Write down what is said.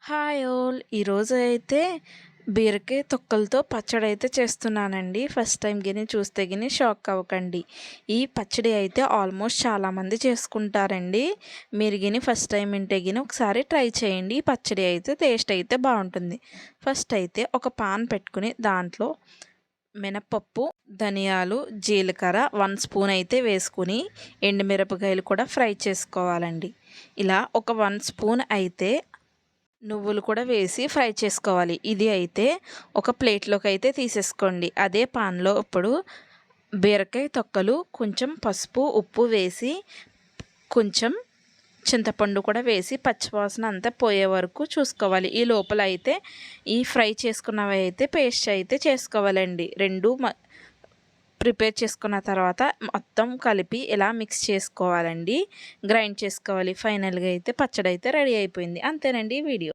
Hi all ఈరోజు అయితే బీరకాయ తొక్కలతో పచ్చడి అయితే చేస్తున్నానండి. ఫస్ట్ టైం గిని చూస్తే గిని షాక్ అవ్వకండి. ఈ పచ్చడి అయితే ఆల్మోస్ట్ చాలామంది చేసుకుంటారండి. మీరు గిని ఫస్ట్ టైం వింటే గిని ఒకసారి ట్రై చేయండి. ఈ పచ్చడి అయితే టేస్ట్ అయితే బాగుంటుంది. ఫస్ట్ అయితే ఒక పాన్ పెట్టుకుని దాంట్లో మినపప్పు, ధనియాలు, జీలకర్ర 1 స్పూన్ అయితే వేసుకుని ఎండుమిరపకాయలు కూడా ఫ్రై చేసుకోవాలండి. ఇలా ఒక 1 స్పూన్ అయితే నువ్వులు కూడా వేసి ఫ్రై చేసుకోవాలి. ఇది అయితే ఒక ప్లేట్లోకి అయితే తీసేసుకోండి. అదే పాన్లో ఇప్పుడు బీరకాయ తొక్కలు కొంచెం పసుపు ఉప్పు వేసి కొంచెం చింతపండు కూడా వేసి పచ్చివాసన అంతా పోయే వరకు చూసుకోవాలి. ఈ లోపల అయితే ఈ ఫ్రై చేసుకున్నవి అయితే పేస్ట్ అయితే చేసుకోవాలండి. రెండు ప్రిపేర్ చేసుకున్న తర్వాత మొత్తం కలిపి ఇలా మిక్స్ చేసుకోవాలండి. గ్రైండ్ చేసుకోవాలి. ఫైనల్గా అయితే పచ్చడి అయితే రెడీ అయిపోయింది. అంతేనండి ఈ వీడియో.